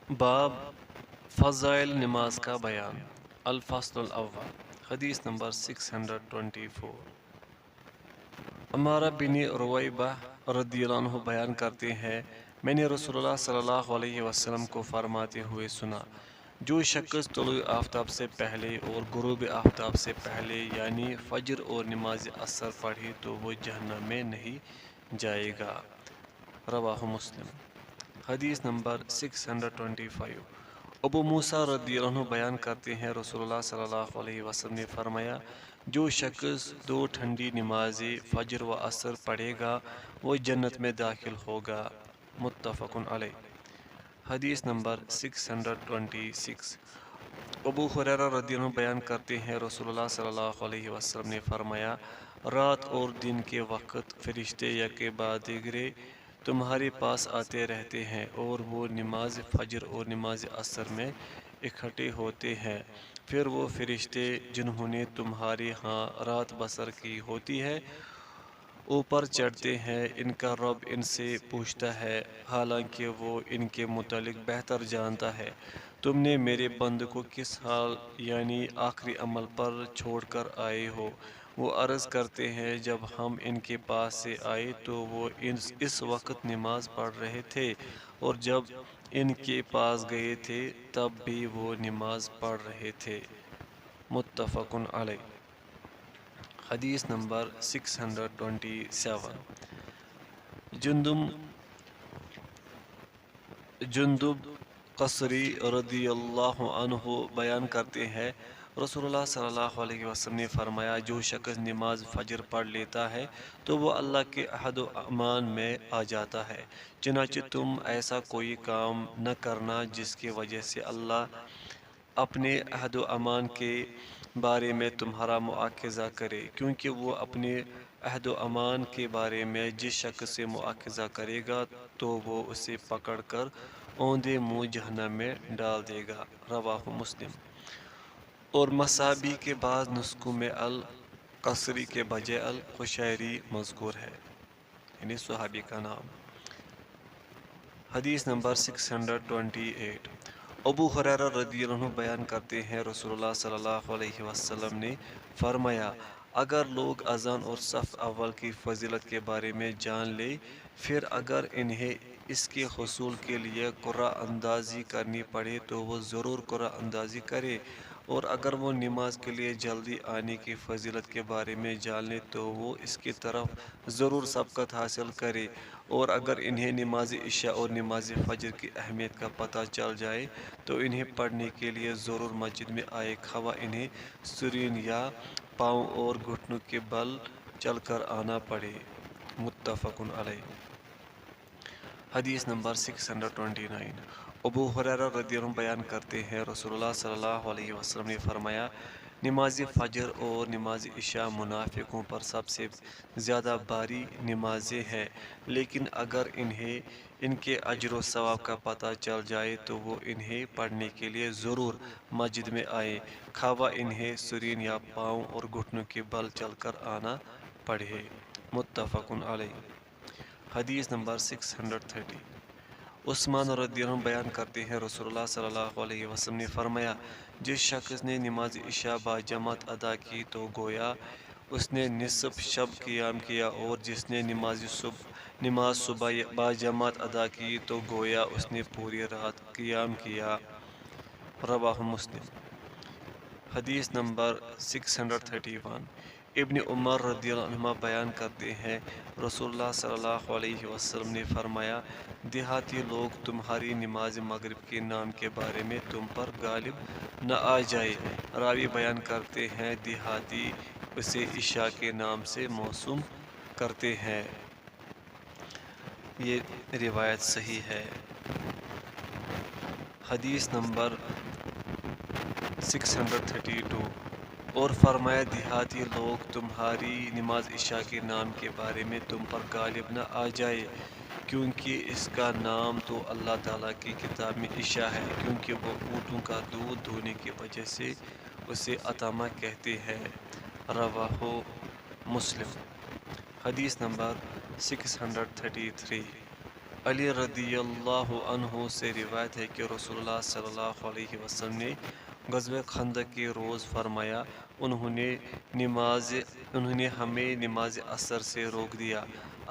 باب فضائل نماز کا بیان الفصل الاول حدیث نمبر 624 عمارہ بن رویبہ رضی اللہ عنہ بیان کرتے ہیں میں نے رسول اللہ صلی اللہ علیہ وسلم کو فرماتے ہوئے سنا جو شخص طلوع آفتاب سے پہلے اور غروب آفتاب سے پہلے یعنی فجر اور نماز عصر پڑھے تو وہ جہنم میں نہیں جائے گا۔ رواہ مسلم۔ حدیث نمبر 625 ابو موسیٰ رضی اللہ عنہ بیان کرتے ہیں رسول اللہ صلی اللہ علیہ وسلم نے فرمایا جو شخص دو ٹھنڈی نمازیں فجر و عصر پڑھے گا وہ جنت میں داخل ہوگا۔ متفق علیہ۔ حدیث نمبر 626 ابو ہریرہ رضی اللہ عنہ بیان کرتے ہیں رسول اللہ صلی اللہ علیہ وسلم نے فرمایا رات اور دن کے وقت فرشتے یکے بعد دیگرے تمہارے پاس آتے رہتے ہیں اور وہ نماز فجر اور نماز عصر میں اکٹھے ہوتے ہیں، پھر وہ فرشتے جنہوں نے تمہارے ہاں رات بسر کی ہوتی ہے اوپر چڑھتے ہیں، ان کا رب ان سے پوچھتا ہے حالانکہ وہ ان کے متعلق بہتر جانتا ہے تم نے میرے بند کو کس حال یعنی آخری عمل پر چھوڑ کر آئے ہو؟ وہ عرض کرتے ہیں جب ہم ان کے پاس سے آئے تو وہ اس وقت نماز پڑھ رہے تھے اور جب ان کے پاس گئے تھے تب بھی وہ نماز پڑھ رہے تھے۔ متفق علیہ۔ حدیث نمبر 627 جندب قصری رضی اللہ عنہ بیان کرتے ہیں رسول اللہ صلی اللہ علیہ وسلم نے فرمایا جو شخص نماز فجر پڑھ لیتا ہے تو وہ اللہ کے عہد و امان میں آ جاتا ہے، چنانچہ تم ایسا کوئی کام نہ کرنا جس کی وجہ سے اللہ اپنے عہد و امان کے بارے میں تمہارا مواخذہ کرے، کیونکہ وہ اپنے عہد و امان کے بارے میں جس شخص سے مواخذہ کرے گا تو وہ اسے پکڑ کر اوندے منہ جہنم میں ڈال دے گا۔ رواہ مسلم۔ اور مصابی کے بعض نسخوں میں القصری کے بجائے القشیری مذکور ہے، یعنی صحابی کا نام۔ حدیث نمبر 628 ابو ہریرہ رضی اللہ عنہ بیان کرتے ہیں رسول اللہ صلی اللہ علیہ وسلم نے فرمایا اگر لوگ اذان اور صف اول کی فضیلت کے بارے میں جان لیں پھر اگر انہیں اس کے حصول کے لیے قرعہ اندازی کرنی پڑے تو وہ ضرور قرعہ اندازی کرے، اور اگر وہ نماز کے لیے جلدی آنے کی فضیلت کے بارے میں جان لیں تو وہ اس کی طرف ضرور سبقت حاصل کرے، اور اگر انہیں نماز عشاء اور نماز فجر کی اہمیت کا پتہ چل جائے تو انہیں پڑھنے کے لیے ضرور مسجد میں آئے، خواہ انہیں سرین یا پاؤں اور گھٹنوں کے بل چل کر آنا پڑے۔ متفق علیہ۔ حدیث نمبر 629 ابو ہریرہ رضی اللہ عنہ بیان کرتے ہیں رسول اللہ صلی اللہ علیہ وسلم نے فرمایا نماز فجر اور نماز عشاء منافقوں پر سب سے زیادہ باری نمازیں ہیں، لیکن اگر انہیں ان کے اجر و ثواب کا پتہ چل جائے تو وہ انہیں پڑھنے کے لیے ضرور مسجد میں آئیں، خواہ انہیں سرین یا پاؤں اور گھٹنوں کے بل چل کر آنا پڑے۔ متفق علیہ۔ حدیث نمبر 630 عثمان رضی اللہ عنہ بیان کرتے ہیں رسول اللہ صلی اللہ علیہ وسلم نے فرمایا جس شخص نے نماز عشاء باجماعت ادا کی تو گویا اس نے نصف شب قیام کیا، اور جس نے نماز صبح باجماعت ادا کی تو گویا اس نے پوری رات قیام کیا۔ رواہ مسلم۔ حدیث نمبر 631 ابن عمر رضی اللہ عنہما بیان کرتے ہیں رسول اللہ صلی اللہ علیہ وسلم نے فرمایا دیہاتی لوگ تمہاری نماز مغرب کے نام کے بارے میں تم پر غالب نہ آ جائے۔ راوی بیان کرتے ہیں دیہاتی اسے عشاء کے نام سے موسوم کرتے ہیں۔ یہ روایت صحیح ہے۔ حدیث نمبر 632 اور فرمایا دیہاتی لوگ تمہاری نماز عشاء کے نام کے بارے میں تم پر غالب نہ آ جائے، کیونکہ اس کا نام تو اللہ تعالیٰ کی کتاب میں عشاء ہے، کیونکہ وہ اونٹوں کا دودھ دھونے کی وجہ سے اسے عتمہ کہتے ہیں۔ رواہ مسلم۔ حدیث نمبر 633 علی رضی اللہ عنہ سے روایت ہے کہ رسول اللہ صلی اللہ علیہ وسلم نے غزوہ خندق کے روز فرمایا، انہوں نے ہمیں نماز عصر سے روک دیا،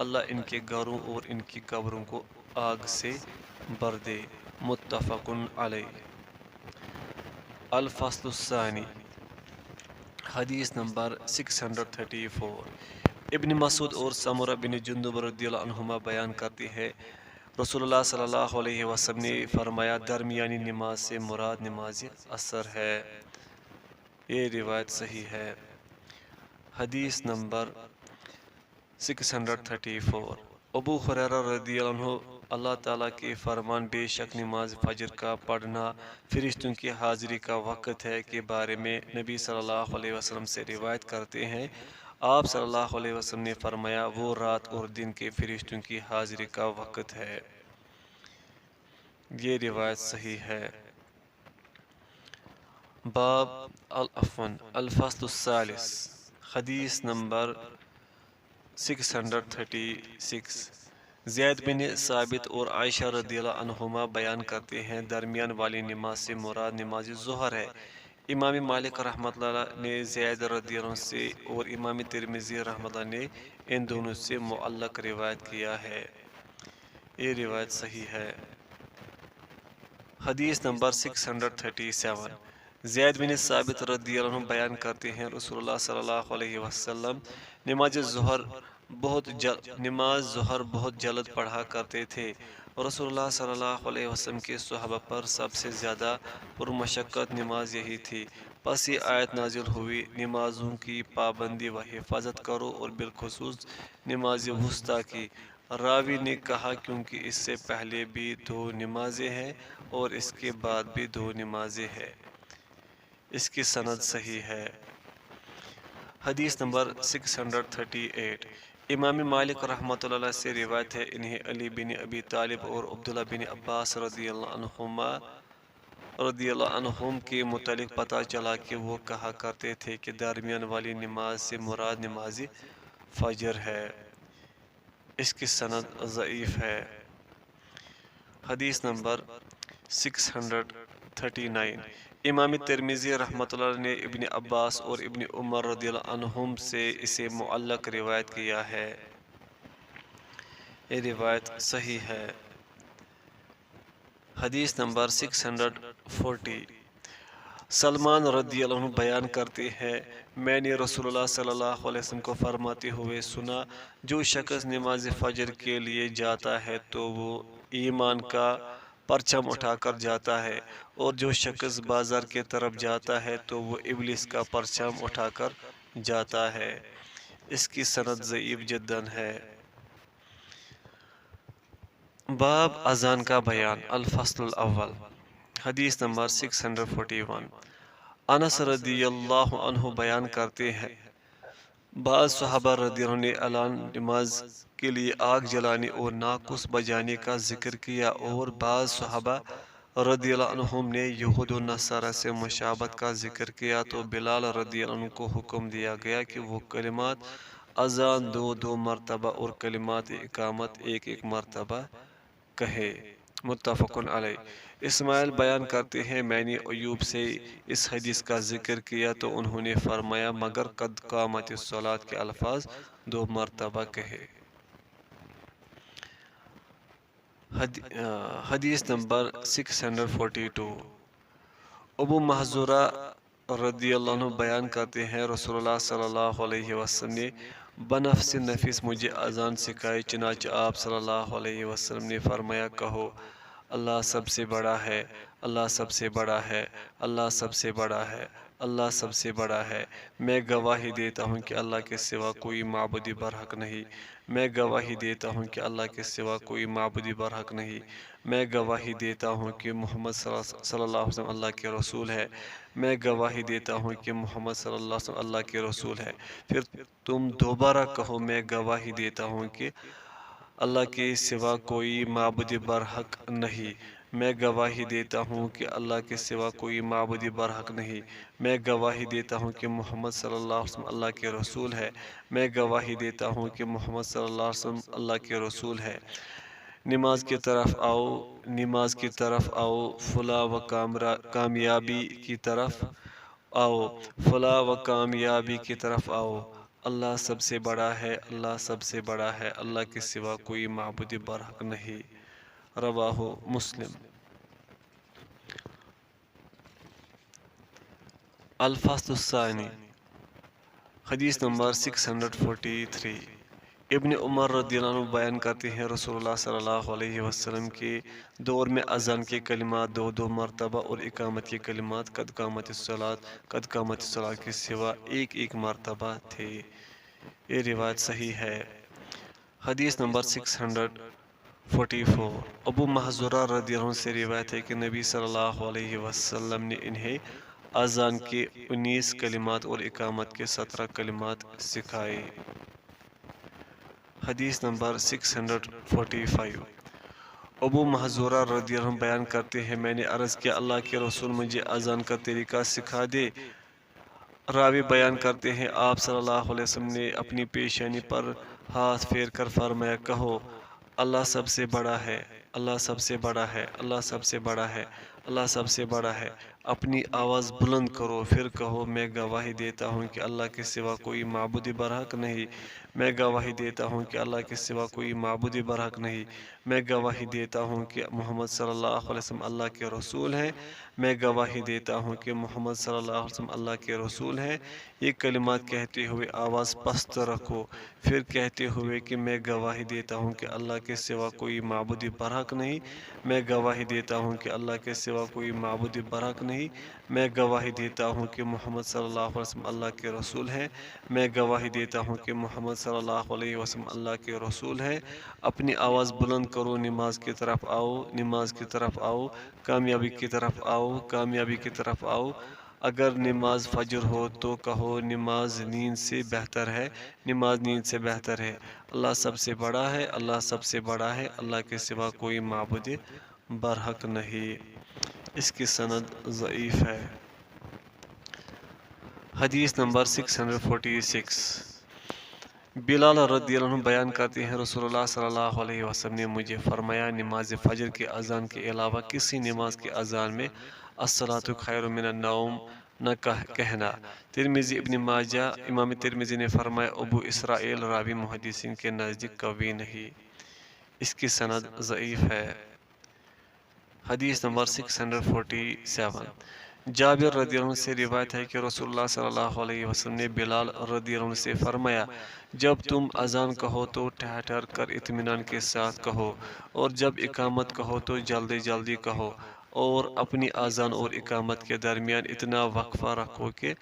اللہ ان کے گھروں اور ان کی قبروں کو آگ سے بھر دے۔ متفق علیہ۔ الفصل الثانی، حدیث نمبر 634۔ ابن مسعود اور سمرہ بن جندب رضی اللہ عنہما بیان کرتے ہیں، رسول اللہ صلی اللہ علیہ وسلم نے فرمایا، درمیانی نماز سے مراد نماز عصر ہے۔ یہ روایت صحیح ہے۔ حدیث نمبر 634۔ ابو ہریرہ رضی اللہ عنہ اللہ تعالیٰ کے فرمان، بے شک نماز فجر کا پڑھنا فرشتوں کی حاضری کا وقت ہے کے بارے میں نبی صلی اللہ علیہ وسلم سے روایت کرتے ہیں، آپ صلی اللہ علیہ وسلم نے فرمایا، وہ رات اور دن کے فرشتوں کی حاضری کا وقت ہے۔ یہ روایت صحیح ہے۔ باب الفصل الثالث، حدیث نمبر 636۔ زید بن ثابت اور عائشہ رضی اللہ عنہما بیان کرتے ہیں، درمیان والی نماز سے مراد نماز ظہر ہے۔ امام مالک رحمۃ اللہ نے زید رضی اللہ عنہ سے اور امام ترمذی رحمۃ اللہ نے ان دونوں سے معلق روایت کیا ہے۔ یہ روایت صحیح ہے۔ حدیث نمبر 637۔ زید بن ثابت رضی اللہ عنہ بیان کرتے ہیں، رسول اللہ صلی اللہ علیہ وسلم نماز ظہر بہت جلد پڑھا کرتے تھے۔ رسول اللہ صلی اللہ علیہ وسلم کے صحابہ پر سب سے زیادہ پرمشقت نماز یہی تھی۔ پس یہ آیت نازل ہوئی، نمازوں کی پابندی و حفاظت کرو، اور بالخصوص نماز وسطیٰ کی۔ راوی نے کہا، کیونکہ اس سے پہلے بھی 2 نمازیں ہیں اور اس کے بعد بھی 2 نمازیں ہیں۔ اس کی سند صحیح ہے۔ حدیث نمبر 638۔ امام مالک رحمۃ اللہ سے روایت ہے، انہیں علی بن ابی طالب اور عبداللہ بن عباس رضی اللہ عنہم کے متعلق پتہ چلا کہ وہ کہا کرتے تھے کہ درمیان والی نماز سے مراد نماز فجر ہے۔ اس کی سند ضعیف ہے۔ حدیث نمبر 639۔ امام ترمذی رحمۃ اللہ نے ابن عباس اور ابن عمر رضی اللہ عنہم سے اسے معلق روایت کیا ہے۔ یہ روایت صحیح ہے۔ حدیث نمبر 640۔ سلمان رضی اللہ عنہ بیان کرتے ہیں، میں نے رسول اللہ صلی اللہ علیہ وسلم کو فرماتے ہوئے سنا، جو شخص نماز فجر کے لیے جاتا ہے تو وہ ایمان کا پرچم اٹھا کر جاتا ہے، اور جو شخص بازار کی طرف جاتا ہے تو وہ ابلیس کا پرچم اٹھا کر جاتا ہے۔ اس کی سند ضعیف جداً ہے۔ باب اذان کا بیان، الفصل الاول، حدیث نمبر 641۔ انس رضی اللہ عنہ بیان کرتے ہیں، بعض صحابہ رضی اللہ عنہ نے اعلان نماز کے لیے آگ جلانے اور ناقوس بجانے کا ذکر کیا، اور بعض صحابہ رضی اللہ عنہم نے یہود و نصارہ سے مشابہت کا ذکر کیا، تو بلال رضی اللہ عنہ کو حکم دیا گیا کہ وہ کلمات اذان 2 مرتبہ اور کلمات اقامت 1 مرتبہ کہے۔ متفق علیہ۔ اسماعیل بیان کرتے ہیں، میں نے ایوب سے اس حدیث کا ذکر کیا تو انہوں نے فرمایا، مگر قد قامت الصلاۃ کے الفاظ 2 مرتبہ کہے۔ حدیث نمبر 642۔ ابو محذورہ رضی اللہ عنہ بیان کرتے ہیں، رسول اللہ صلی اللہ علیہ وسلم نے بنفس نفیس مجھے اذان سکھائی، چنانچہ آپ صلی اللہ علیہ وسلم نے فرمایا، کہو، اللہ سب سے بڑا ہے، اللہ سب سے بڑا ہے، اللہ سب سے بڑا ہے، اللہ سب سے بڑا ہے۔ میں گواہی دیتا ہوں کہ اللہ کے سوا کوئی معبود برحق نہیں، میں گواہی دیتا ہوں کہ اللہ کے سوا کوئی معبود برحق نہیں، میں گواہی دیتا ہوں کہ محمد صلی اللہ علیہ وسلم اللہ کے رسول ہے، میں گواہی دیتا ہوں کہ محمد صلی اللہ علیہ وسلم اللہ کے رسول ہے۔ پھر تم دوبارہ کہو، میں گواہی دیتا ہوں کہ اللہ کے سوا کوئی معبود برحق نہیں، میں گواہی دیتا ہوں کہ اللہ کے سوا کوئی معبود برحق نہیں، میں گواہی دیتا ہوں کہ محمد صلی اللہ علیہ وسلم اللہ کے رسول ہے، میں گواہی دیتا ہوں کہ محمد صلی اللہ علیہ وسلم اللہ کے رسول ہے۔ نماز کی طرف آؤ، نماز کی طرف آؤ، فلاح و کامیابی کی طرف آؤ، فلاح و کامیابی کی طرف آؤ۔ اللہ سب سے بڑا ہے، اللہ سب سے بڑا ہے، اللہ کے سوا کوئی معبود برحق نہیں۔ رواہ مسلم۔ الفصل الثانی، حدیث نمبر 643۔ ابن عمر رضی اللہ عنہ بیان کرتے ہیں رسول اللہ صلی اللہ علیہ وسلم کے دور میں اذان کے کلمات دو مرتبہ اور اقامت کے کلمات قد قامت الصلاۃ کے سوا ایک مرتبہ تھے۔ یہ روایت صحیح ہے۔ حدیث نمبر 644، ابو محذورہ رضی اللہ عنہ سے روایت ہے کہ نبی صلی اللہ علیہ وسلم نے انہیں اذان کے 19 کلمات اور اقامت کے 17 کلمات سکھائے۔ حدیث نمبر 645، ابو محذورہ رضی اللہ عنہ بیان کرتے ہیں میں نے عرض کیا اللہ کے رسول مجھے اذان کا طریقہ سکھا دے۔ راوی بیان کرتے ہیں آپ صلی اللہ علیہ وسلم نے اپنی پیشانی پر ہاتھ پھیر کر فرمایا کہو اللہ سب سے بڑا ہے، اللہ سب سے بڑا ہے، اللہ سب سے بڑا ہے، اللہ سب سے بڑا ہے۔ اپنی آواز بلند کرو، پھر کہو میں گواہی دیتا ہوں کہ اللہ کے سوا کوئی معبود برحق نہیں، میں گواہی دیتا ہوں کہ اللہ کے سوا کوئی معبود برحق نہیں، میں گواہی دیتا ہوں کہ محمد صلی اللہ علیہ وسلم اللہ کے رسول ہیں، میں گواہی دیتا ہوں کہ محمد صلی اللہ علیہ وسلم اللہ کے رسول ہیں۔ یہ کلمات کہتے ہوئے آواز پست رکھو، پھر کہتے ہوئے کہ میں گواہی دیتا ہوں کہ اللہ کے سوا کوئی معبود برحق نہیں، میں گواہی دیتا ہوں کہ اللہ کے سوا کوئی معبود برحق نہیں، میں گواہی دیتا ہوں کہ محمد صلی اللہ علیہ وسلم اللہ کے رسول ہیں، میں گواہی دیتا ہوں کہ محمد صلی اللہ علیہ وسلم اللہ کے رسول ہیں۔ اپنی آواز بلند کرو، نماز کی طرف آؤ، نماز کی طرف آؤ، کامیابی کی طرف آؤ، کامیابی کی طرف آؤ۔ اگر نماز فجر ہو تو کہو نماز نیند سے بہتر ہے، نماز نیند سے بہتر ہے، اللہ سب سے بڑا ہے، اللہ سب سے بڑا ہے، اللہ کے سوا کوئی معبود برحق نہیں۔ اس کی سند ضعیف ہے۔ حدیث نمبر 646، بلال رضی اللہ عنہ بیان کرتے ہیں رسول اللہ صلی اللہ علیہ وسلم نے مجھے فرمایا نماز فجر کی اذان کے علاوہ کسی نماز کی اذان میں الصلاۃ خیر من النوم نہ کہنا۔ ترمذی ابن ماجہ، امام ترمذی نے فرمایا ابو اسرائیل راوی محدثین کے نزدیک قوی نہیں، اس کی سند ضعیف ہے۔ حدیث نمبر 647، جابر رضی اللہ عنہ سے روایت ہے کہ رسول اللہ صلی اللہ علیہ وسلم نے بلال رضی اللہ عنہ سے فرمایا جب تم اذان کہو تو ٹھہر کر اطمینان کے ساتھ کہو، اور جب اقامت کہو تو جلدی جلدی کہو، اور اپنی اذان اور اقامت کے درمیان اتنا وقفہ رکھو کہ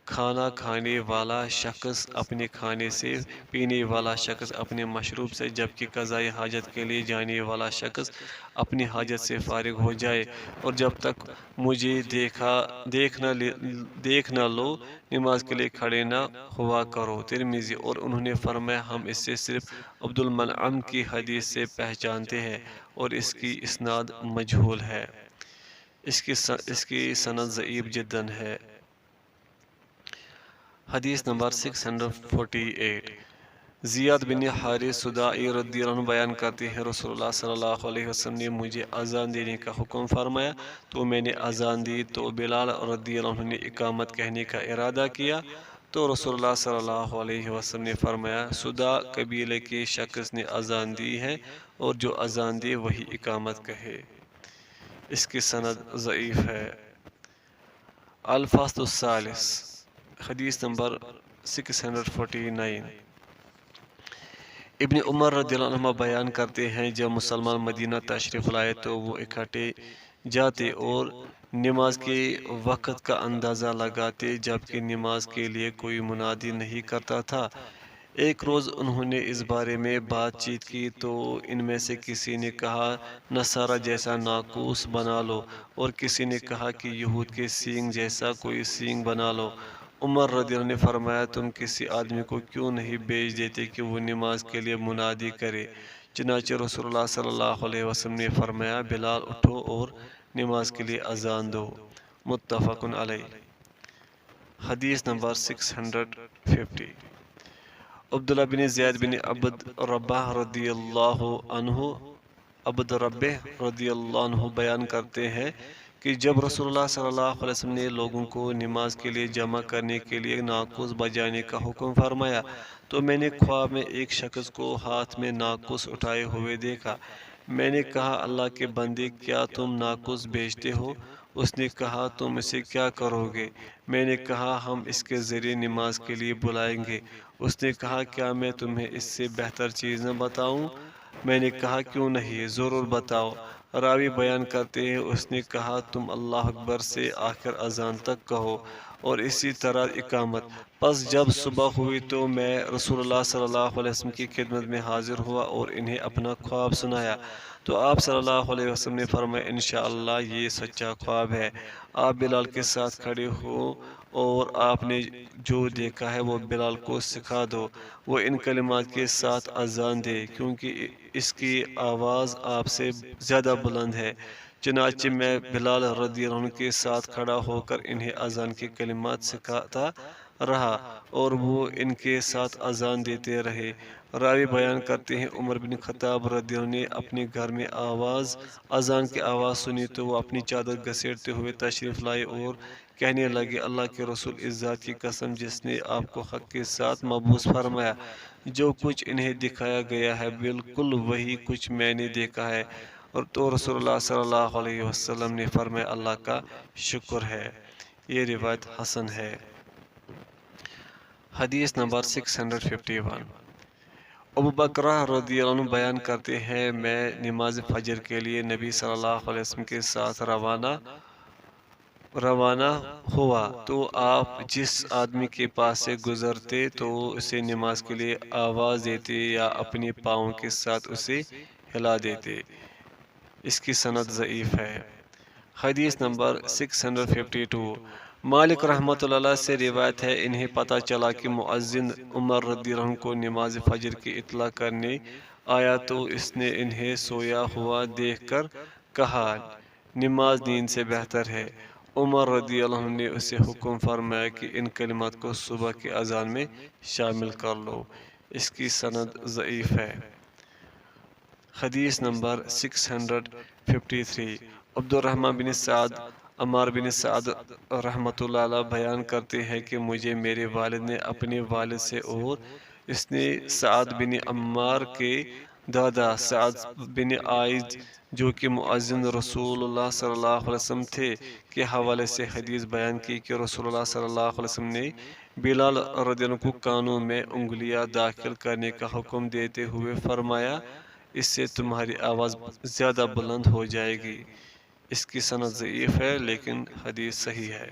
کھانا کھانے والا شخص اپنے کھانے سے، پینے والا شخص اپنے مشروب سے، جبکہ قضائے حاجت کے لیے جانے والا شخص اپنی حاجت سے فارغ ہو جائے، اور جب تک مجھے دیکھ نہ لو نماز کے لیے کھڑے نہ ہوا کرو۔ ترمذی، اور انہوں نے فرمایا ہم اسے صرف عبد المنعم کی حدیث سے پہچانتے ہیں اور اس کی اسناد مجہول ہے، اس کی سند ضعیف جداً ہے۔ حدیث نمبر 648، زیاد بن حارث سدائی رضی اللہ عنہ بیان کرتے ہیں رسول اللہ صلی اللہ علیہ وسلم نے مجھے اذان دینے کا حکم فرمایا تو میں نے اذان دی، تو بلال رضی اللہ عنہ نے اقامت کہنے کا ارادہ کیا، تو رسول اللہ صلی اللہ علیہ وسلم نے فرمایا سدا قبیلے کے شخص نے اذان دی ہے، اور جو اذان دے وہی اقامت کہے، اس کی سند ضعیف ہے۔ الفصل الثالث، حدیث نمبر 649، ابن عمر رضی اللہ عنہ بیان کرتے ہیں جب مسلمان مدینہ تشریف لائے تو وہ اکٹھے جاتے اور نماز کے وقت کا اندازہ لگاتے، جبکہ نماز کے لیے کوئی منادی نہیں کرتا تھا۔ ایک روز انہوں نے اس بارے میں بات چیت کی تو ان میں سے کسی نے کہا نصارہ جیسا ناقوس بنا لو، اور کسی نے کہا کہ یہود کے سینگ جیسا کوئی سینگ بنا لو۔ عمر رضی اللہ عنہ نے فرمایا تم کسی آدمی کو کیوں نہیں بھیج دیتے کہ وہ نماز کے لیے منادی کرے؟ چنانچہ رسول اللہ صلی اللہ علیہ وسلم نے فرمایا بلال اٹھو اور نماز کے لیے اذان دو، متفق علیہ۔ حدیث نمبر 650، عبداللہ بن زید بن عبد رباح رضی اللہ عنہ عبد ربہ رضی اللہ عنہ بیان کرتے ہیں کہ جب رسول اللہ صلی اللہ علیہ وسلم نے لوگوں کو نماز کے لیے جمع کرنے کے لیے ناقوس بجانے کا حکم فرمایا تو میں نے خواب میں ایک شخص کو ہاتھ میں ناقوس اٹھائے ہوئے دیکھا۔ میں نے کہا اللہ کے بندے کیا تم ناقوس بیچتے ہو؟ اس نے کہا تم اسے کیا کرو گے؟ میں نے کہا ہم اس کے ذریعے نماز کے لیے بلائیں گے۔ اس نے کہا کیا میں تمہیں اس سے بہتر چیز نہ بتاؤں؟ میں نے کہا کیوں نہیں، ضرور بتاؤ۔ راوی بیان کرتے ہیں اس نے کہا تم اللہ اکبر سے آخر اذان تک کہو اور اسی طرح اقامت۔ پس جب صبح ہوئی تو میں رسول اللہ صلی اللہ علیہ وسلم کی خدمت میں حاضر ہوا اور انہیں اپنا خواب سنایا تو آپ صلی اللہ علیہ وسلم نے فرمایا انشاءاللہ یہ سچا خواب ہے۔ آپ بلال کے ساتھ کھڑے ہو اور آپ نے جو دیکھا ہے وہ بلال کو سکھا دو، وہ ان کلمات کے ساتھ اذان دے کیونکہ اس کی آواز آپ سے زیادہ بلند ہے۔ چنانچہ میں بلال رضی اللہ عنہ کے ساتھ کھڑا ہو کر انہیں اذان کے کلمات سکھاتا رہا اور وہ ان کے ساتھ اذان دیتے رہے۔ راوی بیان کرتے ہیں عمر بن خطاب رضی اللہ عنہ نے اپنے گھر میں اذان کی آواز سنی تو وہ اپنی چادر گھسیٹتے ہوئے تشریف لائے اور کہنے لگے اللہ کے رسول اس ذات کی قسم جس نے آپ کو حق کے ساتھ مبعوث فرمایا، جو کچھ انہیں دکھایا گیا ہے بالکل وہی کچھ میں نے دیکھا ہے۔ اور تو رسول اللہ صلی اللہ علیہ وسلم نے فرمایا اللہ کا شکر ہے۔ یہ روایت حسن ہے۔ حدیث نمبر 651۔ ابو بکرہ رضی اللہ عنہ بیان کرتے ہیں میں نماز فجر کے لیے نبی صلی اللہ علیہ وسلم کے ساتھ روانہ ہوا تو آپ جس آدمی کے پاس سے گزرتے تو اسے نماز کے لیے آواز دیتے یا اپنے پاؤں کے ساتھ اسے ہلا دیتے۔ اس کی سند ضعیف ہے۔ حدیث نمبر 652۔ مالک رحمۃ اللہ سے روایت ہے انہیں پتہ چلا کہ مؤذن عمر رضی اللہ عنہ کو نماز فجر کی اطلاع کرنے آیا تو اس نے انہیں سویا ہوا دیکھ کر کہا نماز نیند سے بہتر ہے۔ عمر رضی اللہ عنہ نے اسے حکم فرمایا کہ ان کلمات کو صبح کی اذان میں شامل کر لو۔ اس کی سند ضعیف ہے۔ حدیث نمبر 653۔ عبد الرحمن بن سعد عمار بن سعد رحمۃ اللہ علیہ بیان کرتے ہیں کہ مجھے میرے والد نے اپنے والد سے اور اس نے سعد بن عمار کے دادا سعد بن عائد جو کہ مؤذن رسول اللہ صلی اللہ علیہ وسلم تھے کے حوالے سے حدیث بیان کی کہ رسول اللہ صلی اللہ علیہ وسلم نے بلال رضی اللہ عنہ کو کانوں میں انگلیاں داخل کرنے کا حکم دیتے ہوئے فرمایا اس سے تمہاری آواز زیادہ بلند ہو جائے گی۔ اس کی سند ضعیف ہے لیکن حدیث صحیح ہے۔